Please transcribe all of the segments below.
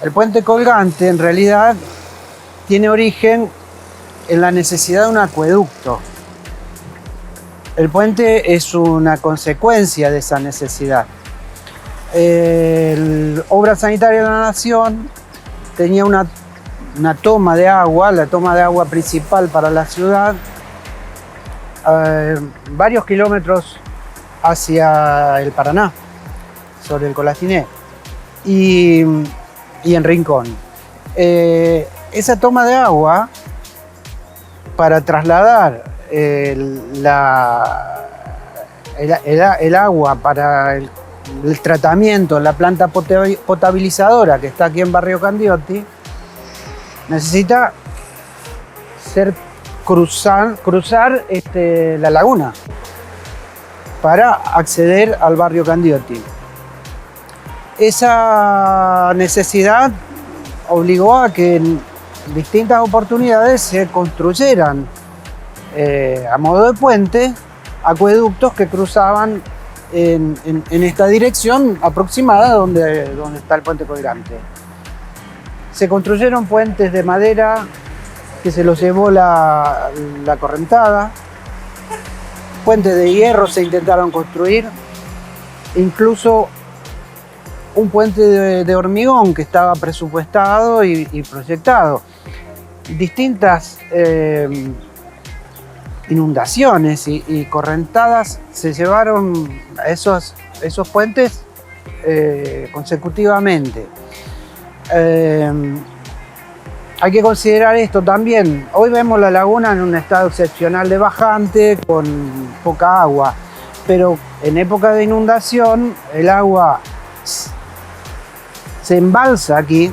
El puente colgante en realidad tiene origen en la necesidad de un acueducto. El puente es una consecuencia de esa necesidad. Obras Sanitarias de la Nación tenía una toma de agua, la toma de agua principal para la ciudad, varios kilómetros hacia el Paraná, sobre el Colastiné y en Rincón. Esa toma de agua, para trasladar el agua para el tratamiento, la planta potabilizadora que está aquí en Barrio Candioti, necesita cruzar la laguna para acceder al Barrio Candioti. Esa necesidad obligó a que en distintas oportunidades se construyeran a modo de puente acueductos que cruzaban en esta dirección aproximada donde está el puente colgante. Se construyeron puentes de madera que se los llevó la correntada, puentes de hierro se intentaron construir, incluso un puente de hormigón que estaba presupuestado y proyectado. Distintas inundaciones y correntadas se llevaron a esos puentes consecutivamente. Hay que considerar esto también. Hoy vemos la laguna en un estado excepcional de bajante, con poca agua, pero en época de inundación el agua se embalsa aquí,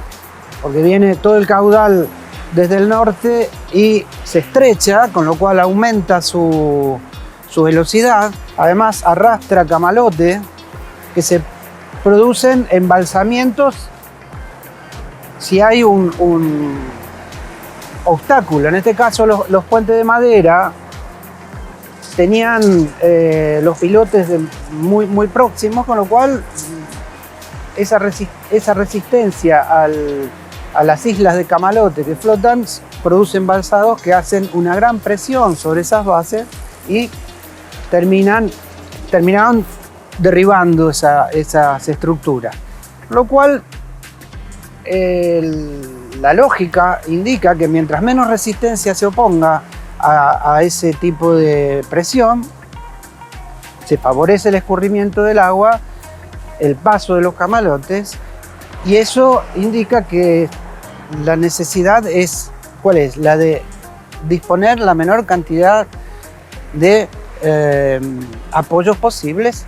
porque viene todo el caudal desde el norte y se estrecha, con lo cual aumenta su velocidad. Además arrastra camalote, que se producen embalsamientos si hay un obstáculo. En este caso los puentes de madera tenían los pilotes muy próximos, con lo cual esa resistencia a las islas de camalote que flotan produce embalsados que hacen una gran presión sobre esas bases y terminaron derribando esas estructuras. Lo cual la lógica indica que mientras menos resistencia se oponga a ese tipo de presión, se favorece el escurrimiento del agua, el paso de los camalotes, y eso indica que la necesidad es, ¿cuál es? La de disponer la menor cantidad de apoyos posibles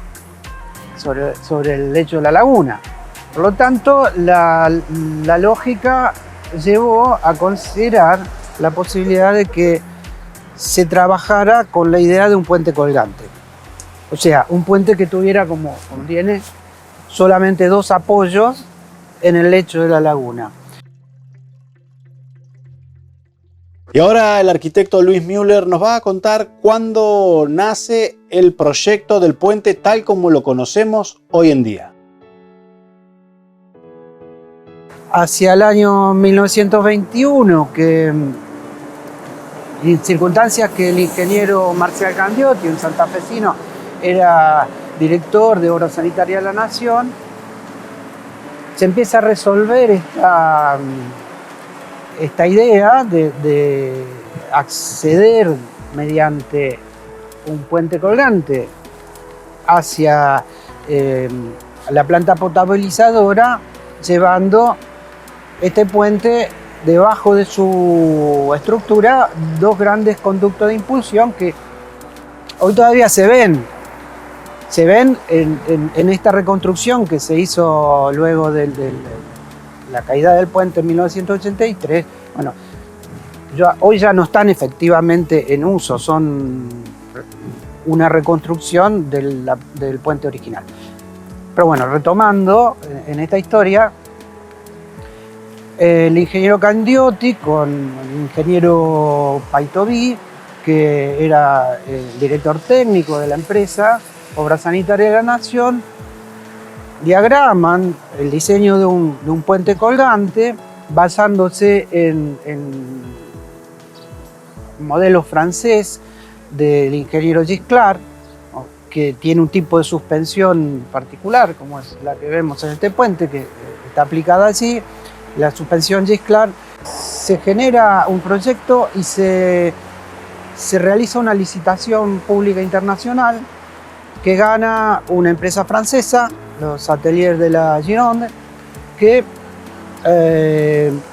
sobre el lecho de la laguna. Por lo tanto, la lógica llevó a considerar la posibilidad de que se trabajara con la idea de un puente colgante. O sea, un puente que tuviera, como tiene, solamente dos apoyos en el lecho de la laguna. Y ahora el arquitecto Luis Müller nos va a contar cuándo nace el proyecto del puente tal como lo conocemos hoy en día. Hacia el año 1921, en circunstancias que el ingeniero Marcial Candioti, un santafesino, era director de Obras Sanitarias de la Nación, se empieza a resolver esta idea de acceder mediante un puente colgante hacia la planta potabilizadora, llevando este puente debajo de su estructura dos grandes conductos de impulsión que hoy todavía se ven en esta reconstrucción que se hizo luego de la caída del puente en 1983. Bueno, hoy ya no están efectivamente en uso, son una reconstrucción del puente original. Pero bueno, retomando en esta historia, el ingeniero Candioti con el ingeniero Paitoví, que era el director técnico de la empresa Obras Sanitarias de la Nación, diagraman el diseño de un puente colgante basándose en modelo francés del ingeniero Gisclar, que tiene un tipo de suspensión particular, como es la que vemos en este puente, que está aplicada allí. La suspensión Gisclar, se genera un proyecto y se realiza una licitación pública internacional que gana una empresa francesa, los Ateliers de la Gironde, que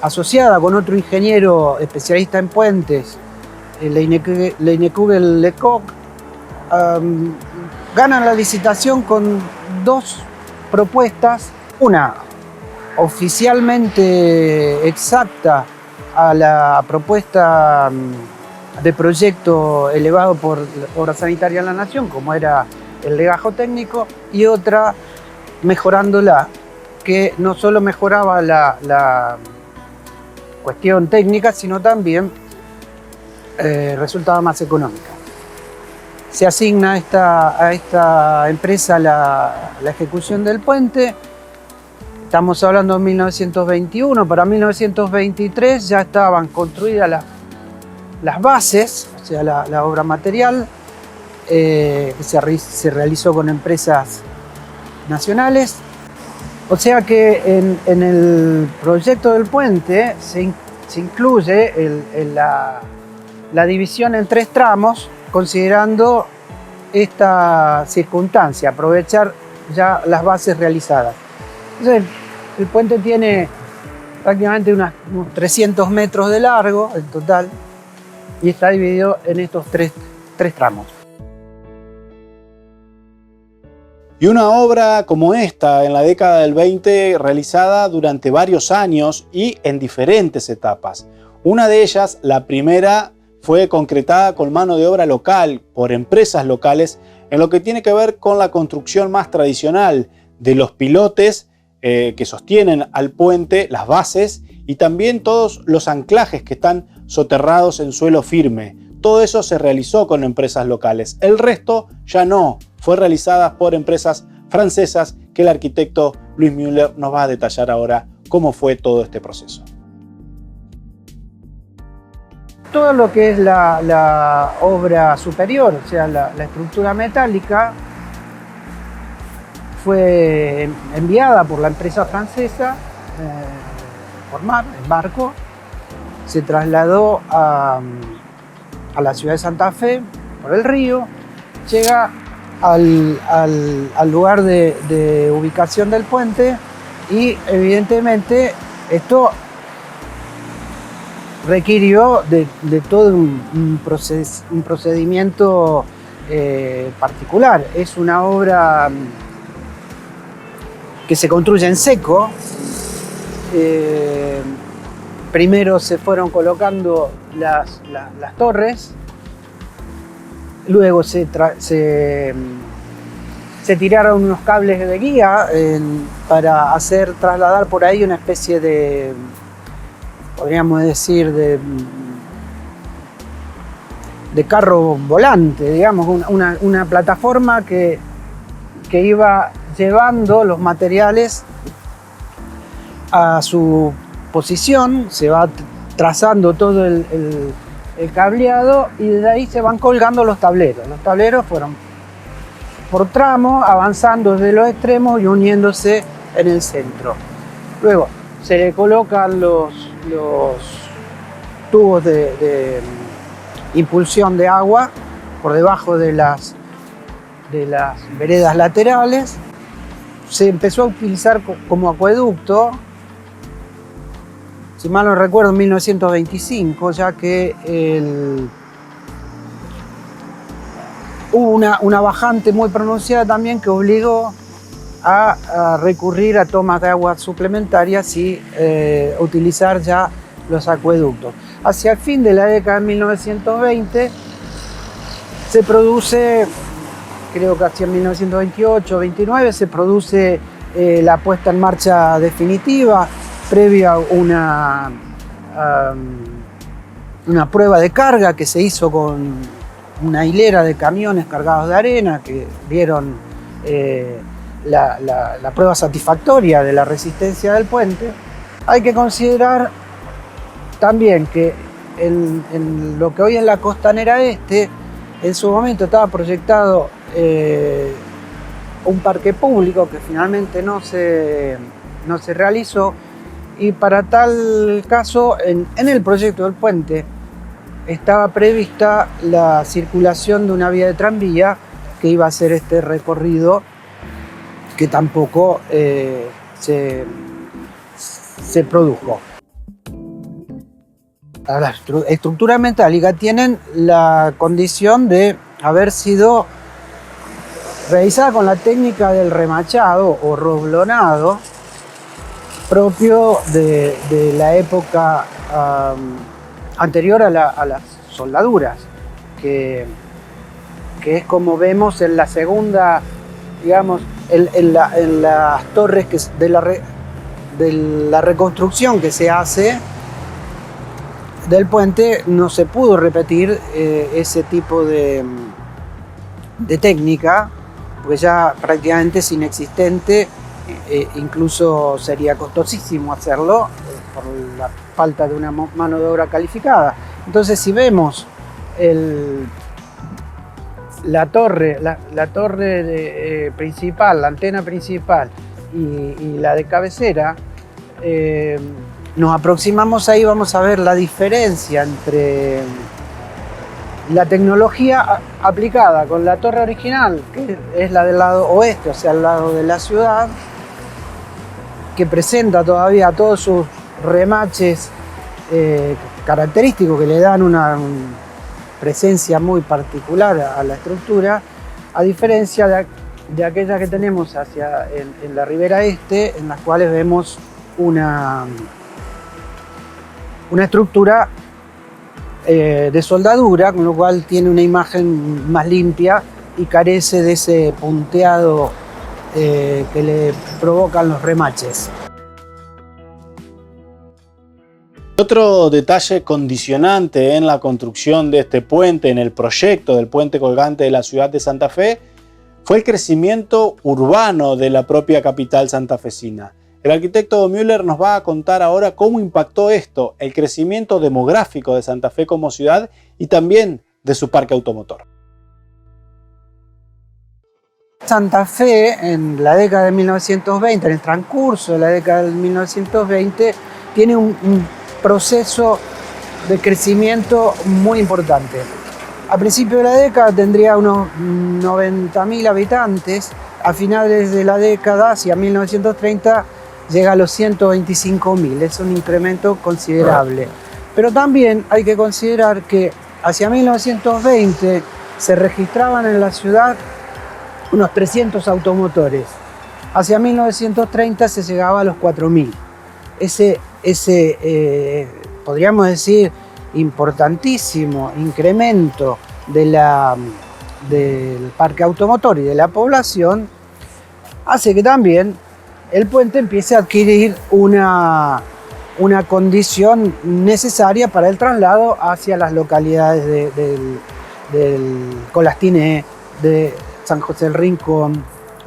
asociada con otro ingeniero especialista en puentes, Lecoq, ganan la licitación con dos propuestas, una oficialmente exacta a la propuesta de proyecto elevado por Obra Sanitaria de la Nación, como era el legajo técnico, y otra mejorándola, que no solo mejoraba la cuestión técnica, sino también resultaba más económica. Se asigna a esta empresa la ejecución del puente. Estamos hablando de 1921, para 1923 ya estaban construidas las bases, o sea, la obra material, que se realizó con empresas nacionales. O sea que en el proyecto del puente se incluye la división en 3 tramos, considerando esta circunstancia, aprovechar ya las bases realizadas. Entonces, el puente tiene prácticamente unos 300 metros de largo en total y está dividido en estos tres tramos. Y una obra como esta, en la década del 20, realizada durante varios años y en diferentes etapas. Una de ellas, la primera, fue concretada con mano de obra local, por empresas locales, en lo que tiene que ver con la construcción más tradicional de los pilotes que sostienen al puente, las bases, y también todos los anclajes que están soterrados en suelo firme. Todo eso se realizó con empresas locales. El resto ya no, fue realizada por empresas francesas, que el arquitecto Luis Müller nos va a detallar ahora cómo fue todo este proceso. Todo lo que es la obra superior, o sea, la estructura metálica, fue enviada por la empresa francesa por mar, en barco. Se trasladó a la ciudad de Santa Fe por el río, llega al lugar de ubicación del puente y evidentemente esto requirió de todo un procedimiento particular. Es una obra que se construye en seco. Primero se fueron colocando las torres, luego se tiraron unos cables de guía para hacer trasladar por ahí una especie de, podríamos decir, de carro volante, digamos, una plataforma que iba llevando los materiales a su posición, se va trazando todo el cableado y desde ahí se van colgando los tableros. Los tableros fueron por tramo, avanzando desde los extremos y uniéndose en el centro. Luego se le colocan los tubos de impulsión de agua por debajo de las veredas laterales. Se empezó a utilizar como acueducto, si mal no recuerdo, en 1925, ya que hubo una bajante muy pronunciada también que obligó a recurrir a tomas de agua suplementarias y utilizar ya los acueductos. Hacia el fin de la década de 1920 se produce, creo que hacia 1928-29, se produce la puesta en marcha definitiva, previa a una prueba de carga que se hizo con una hilera de camiones cargados de arena que dieron la prueba satisfactoria de la resistencia del puente, hay que considerar también que en lo que hoy es la Costanera Este, en su momento estaba proyectado un parque público que finalmente no se realizó, y para tal caso en el proyecto del puente estaba prevista la circulación de una vía de tranvía que iba a hacer este recorrido, que tampoco se produjo. Las estructuras metálicas tienen la condición de haber sido realizada con la técnica del remachado o roblonado propio de la época anterior a las soldaduras, que es como vemos en la segunda, digamos, en las torres de la reconstrucción que se hace del puente. No se pudo repetir ese tipo de técnica, porque ya prácticamente es inexistente, incluso sería costosísimo hacerlo por la falta de una mano de obra calificada. Entonces, si vemos la torre principal, la antena principal y la de cabecera, nos aproximamos ahí, vamos a ver la diferencia entre la tecnología aplicada con la torre original, que es la del lado oeste, o sea, al lado de la ciudad, que presenta todavía todos sus remaches característicos que le dan una presencia muy particular a la estructura, a diferencia de aquella que tenemos en la ribera este, en las cuales vemos una estructura de soldadura, con lo cual tiene una imagen más limpia y carece de ese punteado que le provocan los remaches. Otro detalle condicionante en la construcción de este puente, en el proyecto del puente colgante de la ciudad de Santa Fe, fue el crecimiento urbano de la propia capital santafesina. El arquitecto Müller nos va a contar ahora cómo impactó esto, el crecimiento demográfico de Santa Fe como ciudad y también de su parque automotor. Santa Fe, en la década de 1920, en el transcurso de la década de 1920, tiene un proceso de crecimiento muy importante. A principios de la década tendría unos 90.000 habitantes, a finales de la década, hacia 1930, llega a los 125.000, es un incremento considerable. Pero también hay que considerar que hacia 1920 se registraban en la ciudad unos 300 automotores. Hacia 1930 se llegaba a los 4.000. Ese podríamos decir, importantísimo incremento del parque automotor y de la población hace que también el puente empiece a adquirir una condición necesaria para el traslado hacia las localidades del Colastiné, de San José del Rincón,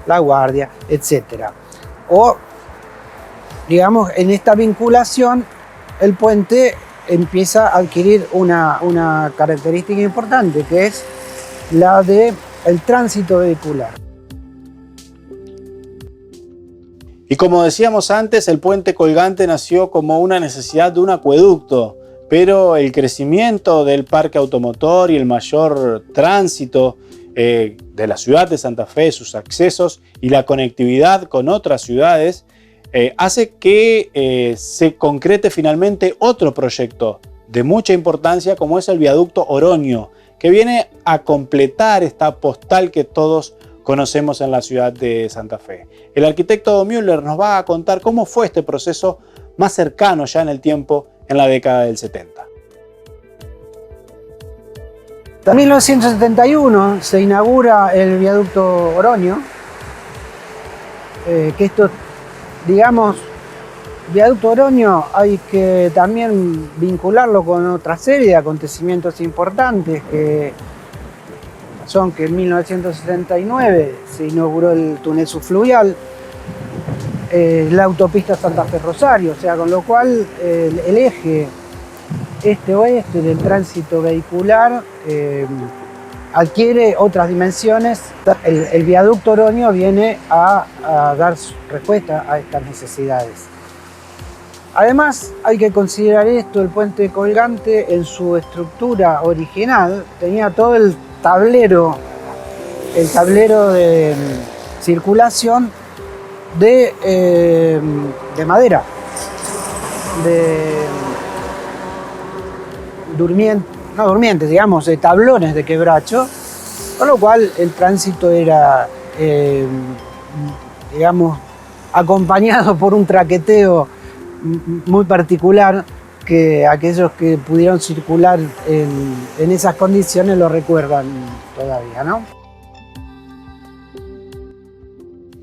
La Guardia, etc. O, digamos, en esta vinculación, el puente empieza a adquirir una característica importante, que es la del tránsito vehicular. Y como decíamos antes, el puente colgante nació como una necesidad de un acueducto, pero el crecimiento del parque automotor y el mayor tránsito de la ciudad de Santa Fe, sus accesos y la conectividad con otras ciudades, hace que se concrete finalmente otro proyecto de mucha importancia, como es el viaducto Oroño, que viene a completar esta postal que todos conocemos en la ciudad de Santa Fe. El arquitecto Müller nos va a contar cómo fue este proceso más cercano ya en el tiempo, en la década del 70. En 1971 se inaugura el viaducto Oroño, que esto, digamos, viaducto Oroño hay que también vincularlo con otra serie de acontecimientos importantes que son que en 1969 se inauguró el túnel subfluvial, la autopista Santa Fe-Rosario, o sea, con lo cual el eje este-oeste del tránsito vehicular adquiere otras dimensiones. El viaducto Oroño viene a dar respuesta a estas necesidades. Además, hay que considerar esto: el puente colgante en su estructura original tenía todo el tablero de circulación de madera, durmientes, digamos, de tablones de quebracho, con lo cual el tránsito era, digamos, acompañado por un traqueteo muy particular, que aquellos que pudieron circular en esas condiciones lo recuerdan todavía, ¿no?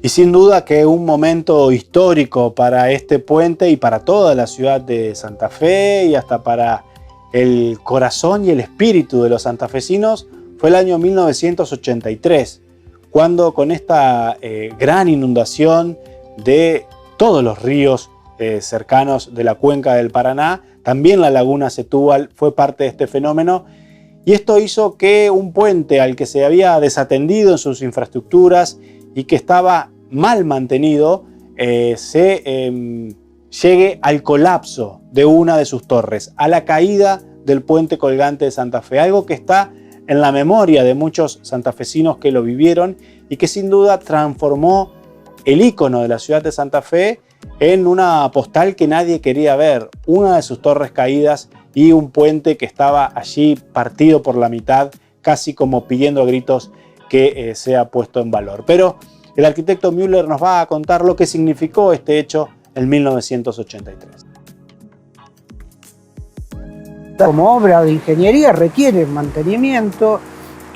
Y sin duda que un momento histórico para este puente y para toda la ciudad de Santa Fe, y hasta para el corazón y el espíritu de los santafesinos, fue el año 1983, cuando con esta gran inundación de todos los ríos cercanos de la cuenca del Paraná, también la laguna Setúbal fue parte de este fenómeno, y esto hizo que un puente al que se había desatendido en sus infraestructuras y que estaba mal mantenido, llegue al colapso de una de sus torres, a la caída del puente colgante de Santa Fe, algo que está en la memoria de muchos santafesinos que lo vivieron y que sin duda transformó el ícono de la ciudad de Santa Fe en una postal que nadie quería ver, una de sus torres caídas y un puente que estaba allí partido por la mitad, casi como pidiendo a gritos que sea puesto en valor. Pero el arquitecto Müller nos va a contar lo que significó este hecho en 1983. Como obra de ingeniería requiere mantenimiento,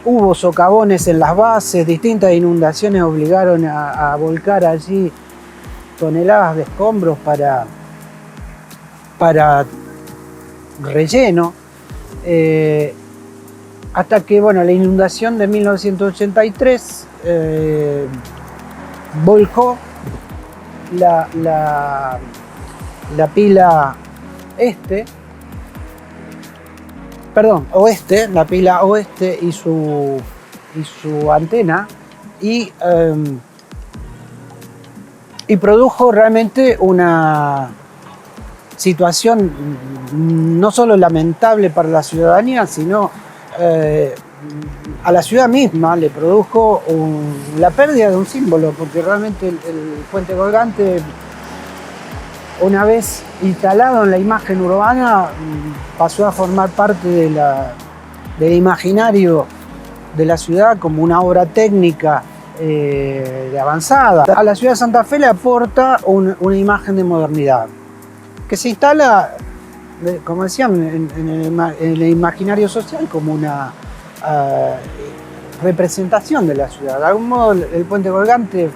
hubo socavones en las bases, distintas inundaciones obligaron a volcar allí toneladas de escombros para relleno, hasta que la inundación de 1983 volcó la pila oeste, la pila oeste y su antena, y produjo realmente una situación no solo lamentable para la ciudadanía, sino a la ciudad misma le produjo la pérdida de un símbolo, porque realmente el puente colgante, una vez instalado en la imagen urbana, pasó a formar parte del imaginario de la ciudad como una obra técnica de avanzada. A la ciudad de Santa Fe le aporta una imagen de modernidad, que se instala, como decían, en el imaginario social como una representación de la ciudad. De algún modo el puente colgante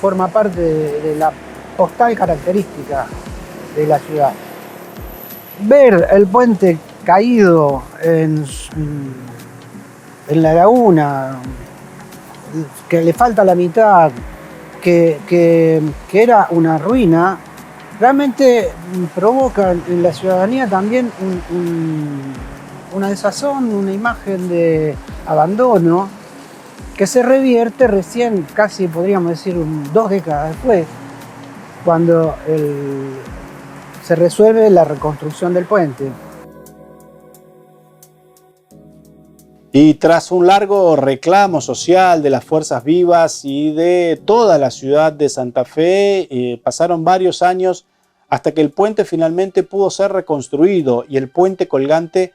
forma parte de la postal característica de la ciudad. Ver el puente caído en la laguna, que le falta la mitad, que era una ruina, realmente provoca en la ciudadanía también una desazón, una imagen de abandono, que se revierte recién, casi podríamos decir 2 décadas después, cuando se resuelve la reconstrucción del puente. Y tras un largo reclamo social de las fuerzas vivas y de toda la ciudad de Santa Fe, pasaron varios años hasta que el puente finalmente pudo ser reconstruido y el puente colgante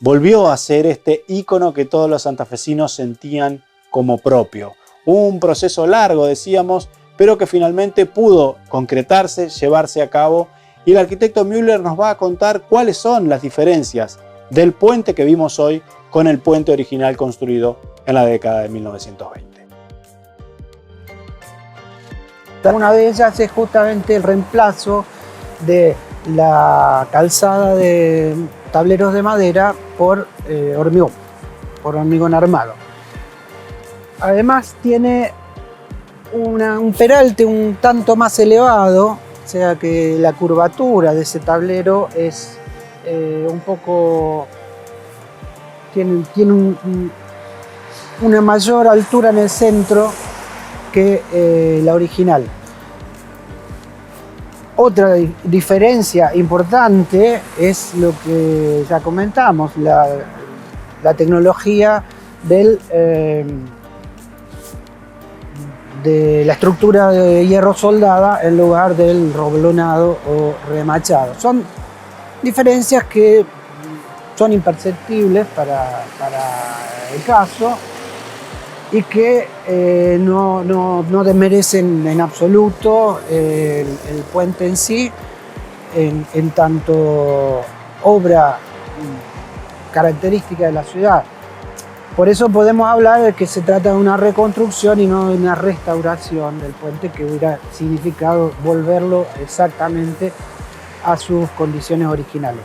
volvió a ser este ícono que todos los santafesinos sentían como propio. Un proceso largo, decíamos, pero que finalmente pudo concretarse, llevarse a cabo, y el arquitecto Müller nos va a contar cuáles son las diferencias del puente que vimos hoy con el puente original construido en la década de 1920. Una de ellas es justamente el reemplazo de la calzada de tableros de madera por hormigón armado. Además tiene un peralte un tanto más elevado, o sea que la curvatura de ese tablero es un poco... tiene una mayor altura en el centro que la original. Otra diferencia importante es lo que ya comentamos, la tecnología de la estructura de hierro soldada en lugar del roblonado o remachado. Son diferencias que son imperceptibles para el caso y que no desmerecen en absoluto el puente en sí, en tanto obra característica de la ciudad. Por eso podemos hablar de que se trata de una reconstrucción y no de una restauración del puente, que hubiera significado volverlo exactamente a sus condiciones originales.